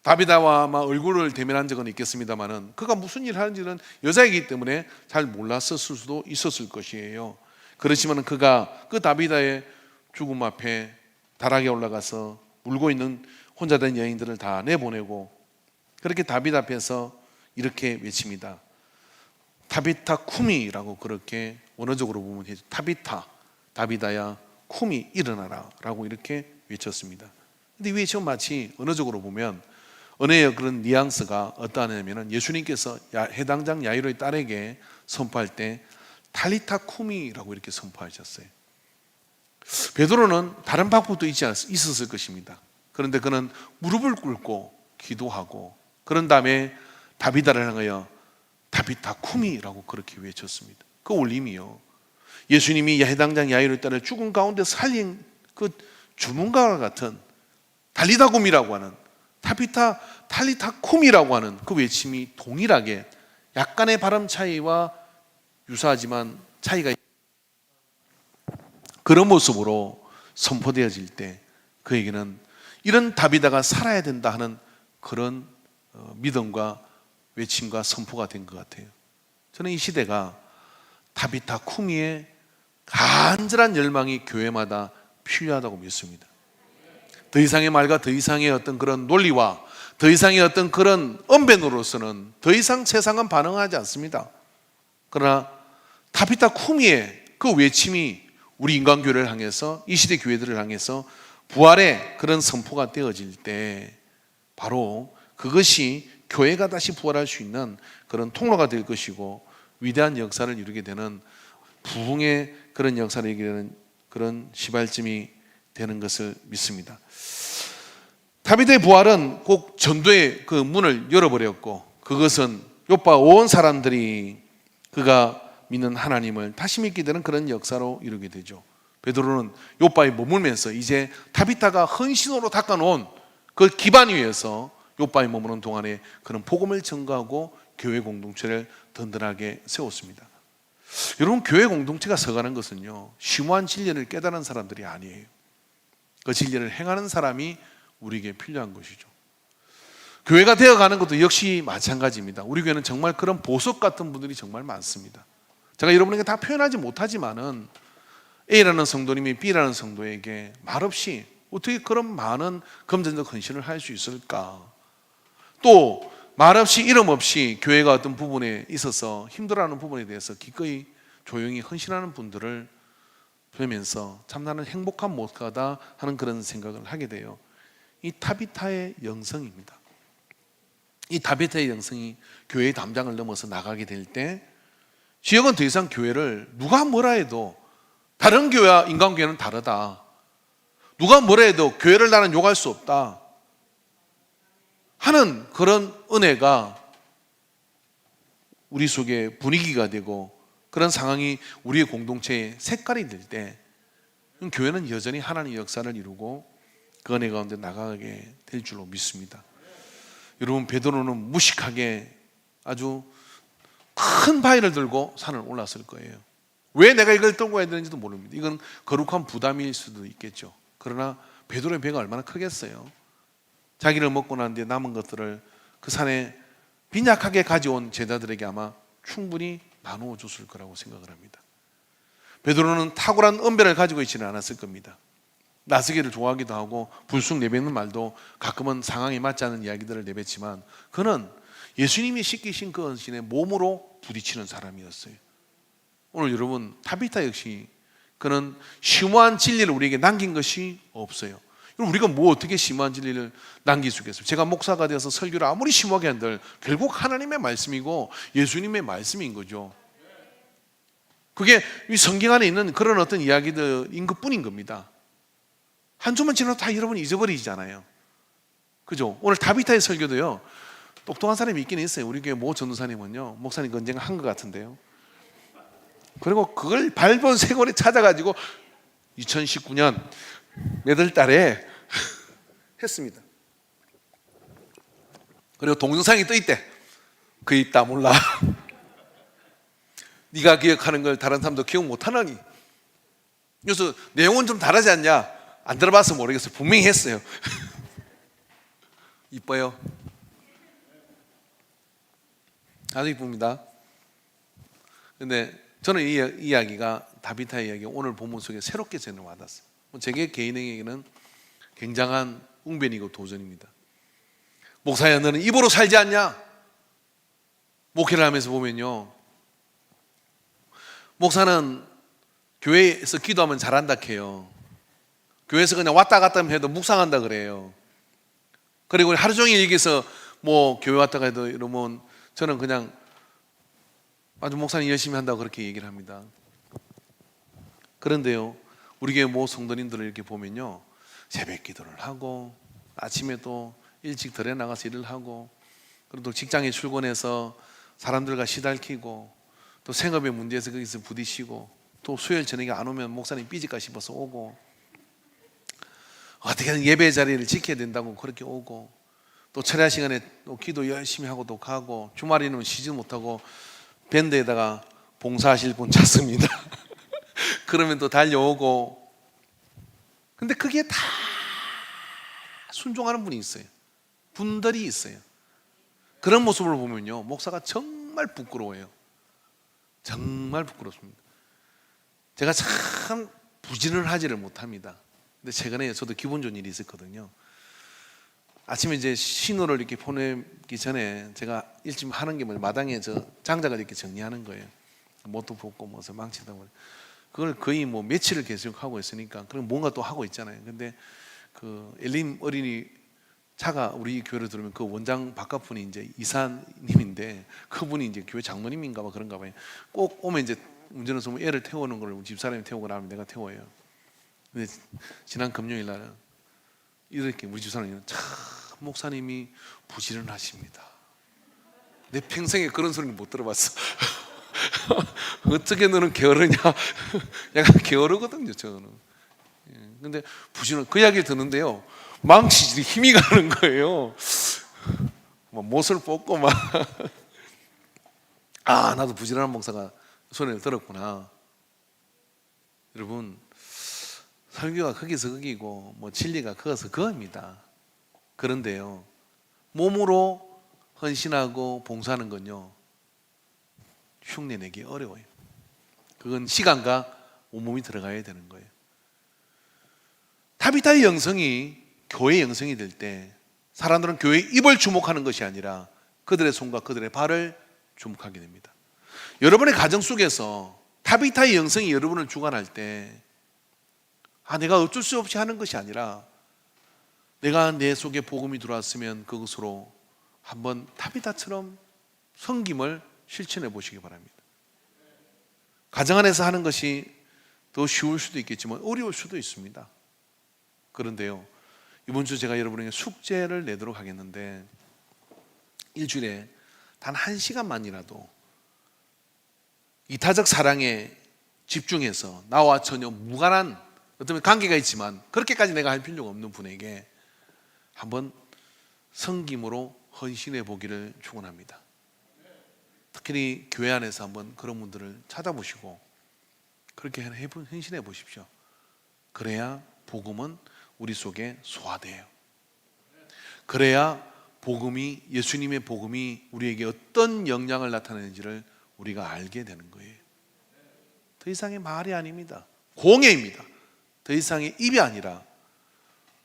다비다와 아마 얼굴을 대면한 적은 있겠습니다만은 그가 무슨 일을 하는지는 여자이기 때문에 잘 몰랐을 수도 있었을 것이에요. 그렇지만 그가 그 다비다의 죽음 앞에 다락에 올라가서 울고 있는 혼자 된 여인들을 다 내보내고 그렇게 다비다 앞에서 이렇게 외칩니다. 타비타 쿠미라고 그렇게 원어적으로 보면 해죠. 타비타, 다비다야 쿠미 일어나라 라고 이렇게 외쳤습니다. 근데 이 외침 마치 언어적으로 보면 언어의 그런 뉘앙스가 어떠하냐면 예수님께서 해당장 야이로의 딸에게 선포할 때 탈리타 쿠미라고 이렇게 선포하셨어요. 베드로는 다른 방법도 있었을 것입니다. 그런데 그는 무릎을 꿇고 기도하고 그런 다음에 다비다를 향하여 다비다 쿠미라고 그렇게 외쳤습니다. 그 울림이요, 예수님이 해당장 야이로의 딸을 죽은 가운데 살린 그 주문과 같은 달리다 쿰이라고 하는 타비타 탈리타 쿰이라고 하는 그 외침이 동일하게 약간의 발음 차이와 유사하지만 차이가 그런 모습으로 선포되어질 때 그에게는 이런 다비다가 살아야 된다 하는 그런 믿음과 외침과 선포가 된 것 같아요. 저는 이 시대가 다비타 쿠미의 간절한 열망이 교회마다 필요하다고 믿습니다. 더 이상의 말과 더 이상의 어떤 그런 논리와 더 이상의 어떤 그런 언변으로서는 더 이상 세상은 반응하지 않습니다. 그러나 다비타 쿠미의 그 외침이 우리 인간교회를 향해서, 이 시대 교회들을 향해서 부활의 그런 선포가 되어질 때 바로 그것이 교회가 다시 부활할 수 있는 그런 통로가 될 것이고 위대한 역사를 이루게 되는 부흥의 그런 역사를 이루게 되는 그런 시발점이 되는 것을 믿습니다. 다비드의 부활은 꼭 전도의 그 문을 열어버렸고 그것은 요파 온 사람들이 그가 믿는 하나님을 다시 믿게 되는 그런 역사로 이루게 되죠. 베드로는 요파에 머물면서 이제 다비타가 헌신으로 닦아놓은 그 기반 위에서 요파에 머무는 동안에 그런 복음을 전가하고 교회 공동체를 든든하게 세웠습니다. 여러분, 교회 공동체가 서가는 것은요, 심오한 진리를 깨달은 사람들이 아니에요. 그 진리를 행하는 사람이 우리에게 필요한 것이죠. 교회가 되어가는 것도 역시 마찬가지입니다. 우리 교회는 정말 그런 보석 같은 분들이 정말 많습니다. 제가 여러분에게 다 표현하지 못하지만은 A라는 성도님이 B라는 성도에게 말없이 어떻게 그런 많은 금전적 헌신을 할 수 있을까? 또 말없이 이름 없이 교회가 어떤 부분에 있어서 힘들어하는 부분에 대해서 기꺼이 조용히 헌신하는 분들을 보면서 참 나는 행복한 목사다 하는 그런 생각을 하게 돼요. 이 타비타의 영성입니다. 이 타비타의 영성이 교회의 담장을 넘어서 나가게 될 때 지역은 더 이상 교회를 누가 뭐라 해도 다른 교회와 인간교회는 다르다, 누가 뭐라 해도 교회를 나는 욕할 수 없다 하는 그런 은혜가 우리 속에 분위기가 되고 그런 상황이 우리의 공동체의 색깔이 될 때 교회는 여전히 하나님의 역사를 이루고 그 은혜 가운데 나가게 될 줄로 믿습니다. 여러분, 베드로는 무식하게 아주 큰 바위를 들고 산을 올랐을 거예요. 왜 내가 이걸 들고 가야 되는지도 모릅니다. 이건 거룩한 부담일 수도 있겠죠. 그러나 베드로의 배가 얼마나 크겠어요. 자기를 먹고 난 뒤에 남은 것들을 그 산에 빈약하게 가져온 제자들에게 아마 충분히 나누어 줬을 거라고 생각을 합니다. 베드로는 탁월한 언변을 가지고 있지는 않았을 겁니다. 나서기를 좋아하기도 하고 불쑥 내뱉는 말도 가끔은 상황에 맞지 않는 이야기들을 내뱉지만 그는 예수님이 시키신 그 헌신에 몸으로 부딪히는 사람이었어요. 오늘 여러분, 타비타 역시 그는 심오한 진리를 우리에게 남긴 것이 없어요. 우리가 뭐 어떻게 심오한 진리를 남길 수 있겠어요? 제가 목사가 되어서 설교를 아무리 심오하게 한들 결국 하나님의 말씀이고 예수님의 말씀인 거죠. 그게 이 성경 안에 있는 그런 어떤 이야기들인 것뿐인 겁니다. 한 주만 지나도 다 여러분이 잊어버리잖아요. 그죠? 오늘 다비타의 설교도요, 똑똑한 사람이 있긴 있어요. 우리 교회 모 전도사님은요, 목사님 그 언젠가 한 것 같은데요. 그리고 그걸 밟은 세월에 찾아가지고 2019년 몇월 달에 했습니다. 그리고 동영상이 떠있대. 그 있다 몰라. 네가 기억하는 걸 다른 사람도 기억 못하느니. 그래서 내용은 좀 다르지 않냐? 안 들어봐서 모르겠어요. 분명히 했어요. 이뻐요. 아주 이쁩니다. 근데 저는 이 이야기가, 다비타의 이야기가 오늘 본문 속에 새롭게 저는 와닿았어요. 제게 개인에게는 굉장한 웅변이고 도전입니다. 목사야, 너는 입으로 살지 않냐? 목회를 하면서 보면요, 목사는 교회에서 기도하면 잘한다 해요. 교회에서 그냥 왔다 갔다 해도 묵상한다 그래요. 그리고 하루 종일 여기서 뭐 교회 왔다가 해도 이러면 저는 그냥 아주 목사님 열심히 한다고 그렇게 얘기를 합니다. 그런데요, 우리 교회 모 성도님들을 이렇게 보면요, 새벽 기도를 하고 아침에 또 일찍 들에 나가서 일을 하고, 그리고 또 직장에 출근해서 사람들과 시달키고, 또 생업의 문제에서 거기서 부딪히고, 또 수요일 저녁에 안 오면 목사님 삐질까 싶어서 오고, 어떻게든 예배 자리를 지켜야 된다고 그렇게 오고, 또 철야 시간에 또 기도 열심히 하고 또 가고, 주말에는 쉬지 못하고 밴드에다가 봉사하실 분 찾습니다. 그러면 또 달려오고. 근데 그게 다 순종하는 분이 있어요. 분들이 있어요. 그런 모습을 보면요, 목사가 정말 부끄러워요. 정말 부끄럽습니다. 제가 참 부지런을 하지를 못합니다. 근데 최근에 저도 기분 좋은 일이 있었거든요. 아침에 이제 신호를 이렇게 보내기 전에 제가 일찍 하는 게 뭐냐, 마당에 저 장작을 이렇게 정리하는 거예요. 못도 벗고 뭐서 망치다 보니 그걸 거의 뭐 며칠을 계속 하고 있으니까 그럼 뭔가 또 하고 있잖아요. 근데 그 엘림 어린이 차가 우리 교회로 들어오면 그 원장 바깥분이 이제 이사님인데, 그분이 이제 교회 장로님인가 봐, 그런가 봐요. 꼭 오면 이제 운전해서 애를 태우는 걸 집사람이 태우고 나면 내가 태워요. 근데 지난 금요일 날은 이렇게 우리 집사람이 참 목사님이 부지런하십니다. 내 평생에 그런 소리는 못 들어봤어. 어떻게 너는 게으르냐? 약간 게으르거든요, 저는. 근데 부지런, 그 이야기를 듣는데요, 망치질이 힘이 가는 거예요. 막 못을 뽑고 막. 아, 나도 부지런한 목사가 소리를 들었구나. 여러분, 설교가 거기서 거기고 뭐 진리가 거기서 그겁니다. 그런데요, 몸으로 헌신하고 봉사하는 건요, 흉내내기 어려워요. 그건 시간과 온몸이 들어가야 되는 거예요. 타비타의 영성이 교회의 영성이 될 때 사람들은 교회의 입을 주목하는 것이 아니라 그들의 손과 그들의 발을 주목하게 됩니다. 여러분의 가정 속에서 타비타의 영성이 여러분을 주관할 때, 내가 어쩔 수 없이 하는 것이 아니라 내가 내 속에 복음이 들어왔으면 그것으로 한번 타비타처럼 섬김을 실천해 보시기 바랍니다. 가정 안에서 하는 것이 더 쉬울 수도 있겠지만 어려울 수도 있습니다. 그런데요, 이번 주 제가 여러분에게 숙제를 내도록 하겠는데, 일주일에 단 1시간만이라도 이타적 사랑에 집중해서 나와 전혀 무관한 어떤 관계가 있지만 그렇게까지 내가 할 필요가 없는 분에게 한번 섬김으로 헌신해 보기를 축원합니다. 특히 교회 안에서 한번 그런 분들을 찾아보시고 그렇게 헌신해 보십시오. 그래야 복음은 우리 속에 소화돼요. 그래야 복음이, 예수님의 복음이 우리에게 어떤 영향을 나타내는지를 우리가 알게 되는 거예요. 더 이상의 말이 아닙니다. 공예입니다. 더 이상의 입이 아니라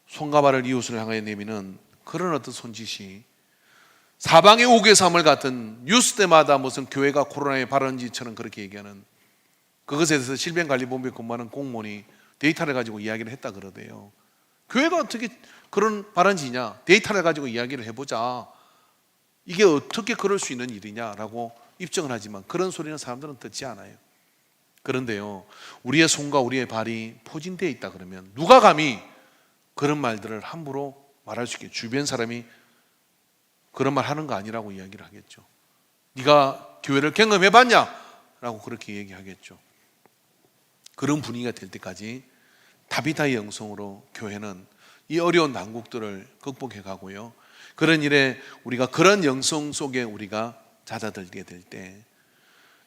손과 발을 이웃을 향하여 내미는 그런 어떤 손짓이 사방의 옥의 삶을 같은 뉴스 때마다 무슨 교회가 코로나에 발언지처럼 그렇게 얘기하는, 그것에 대해서 질병관리본부에 근무하는 공무원이 데이터를 가지고 이야기를 했다 그러대요. 교회가 어떻게 그런 발언지냐, 데이터를 가지고 이야기를 해보자, 이게 어떻게 그럴 수 있는 일이냐라고 입증을 하지만 그런 소리는 사람들은 듣지 않아요. 그런데요, 우리의 손과 우리의 발이 포진되어 있다 그러면 누가 감히 그런 말들을 함부로 말할 수 있게, 주변 사람이 그런 말 하는 거 아니라고 이야기를 하겠죠. 네가 교회를 경험해봤냐? 라고 그렇게 얘기하겠죠. 그런 분위기가 될 때까지 타비타의 영성으로 교회는 이 어려운 난국들을 극복해 가고요, 그런 일에 우리가 그런 영성 속에 우리가 잦아들게 될 때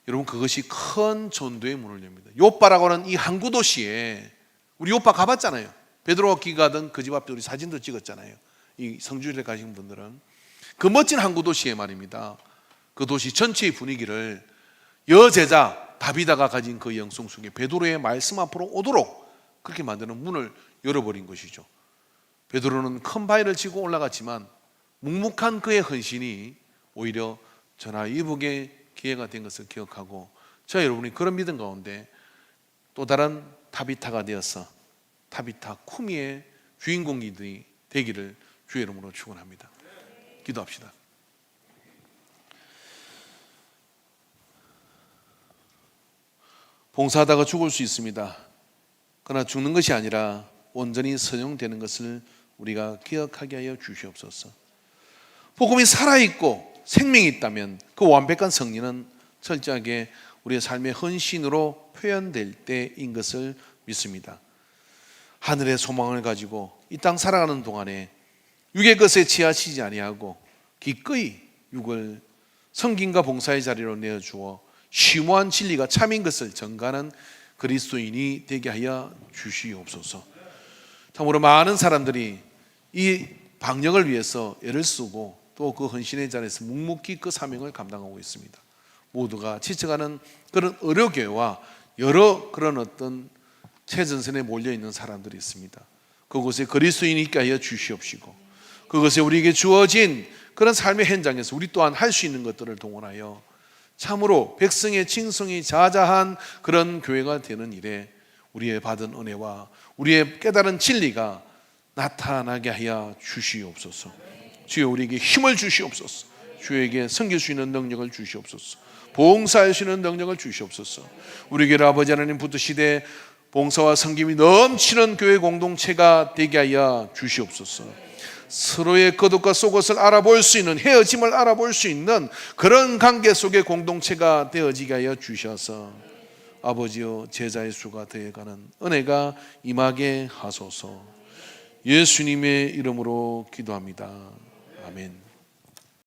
여러분, 그것이 큰 전도의 문을 엽니다. 요빠라고 하는 이 항구 도시에, 우리 요빠 가봤잖아요. 베드로가 기 가던 그 집 앞에 우리 사진도 찍었잖아요. 이 성주일에 가신 분들은 그 멋진 항구 도시에 말입니다, 그 도시 전체의 분위기를 여제자 다비다가 가진 그 영성 속에 베드로의 말씀 앞으로 오도록 그렇게 만드는 문을 열어버린 것이죠. 베드로는 큰 바위를 지고 올라갔지만 묵묵한 그의 헌신이 오히려 전하 이북의 기회가 된 것을 기억하고, 저 여러분이 그런 믿음 가운데 또 다른 타비타가 되어서 타비타 쿠미의 주인공이 되기를 주의 이름으로 축원합니다. 기도합시다. 봉사하다가 죽을 수 있습니다. 그러나 죽는 것이 아니라 온전히 선용되는 것을 우리가 기억하게 하여 주시옵소서. 복음이 살아있고 생명이 있다면 그 완벽한 승리는 철저하게 우리의 삶의 헌신으로 표현될 때인 것을 믿습니다. 하늘의 소망을 가지고 이 땅 살아가는 동안에 육의 것에 지하치지 아니하고 기꺼이 육을 성김과 봉사의 자리로 내어주어 심오한 진리가 참인 것을 전가하는 그리스도인이 되게 하여 주시옵소서. 참으로 많은 사람들이 이 방역을 위해서 애를 쓰고 또 그 헌신의 자리에서 묵묵히 그 사명을 감당하고 있습니다. 모두가 지쳐가는 그런 의료계와 여러 그런 어떤 최전선에 몰려있는 사람들이 있습니다. 그곳에 그리스도인이 있게 하여 주시옵시고 그것에 우리에게 주어진 그런 삶의 현장에서 우리 또한 할 수 있는 것들을 동원하여 참으로 백성의 칭송이 자자한 그런 교회가 되는 일에 우리의 받은 은혜와 우리의 깨달은 진리가 나타나게 하여 주시옵소서. 주여 우리에게 힘을 주시옵소서. 주에게 섬길 수 있는 능력을 주시옵소서. 봉사할 수 있는 능력을 주시옵소서. 우리 교회 아버지 하나님 붙드시되 봉사와 섬김이 넘치는 교회 공동체가 되게 하여 주시옵소서. 서로의 겉옷과 속옷을 알아볼 수 있는, 헤어짐을 알아볼 수 있는 그런 관계 속의 공동체가 되어지게 하여 주셔서 아버지여 제자의 수가 되어가는 은혜가 임하게 하소서. 예수님의 이름으로 기도합니다. 아멘.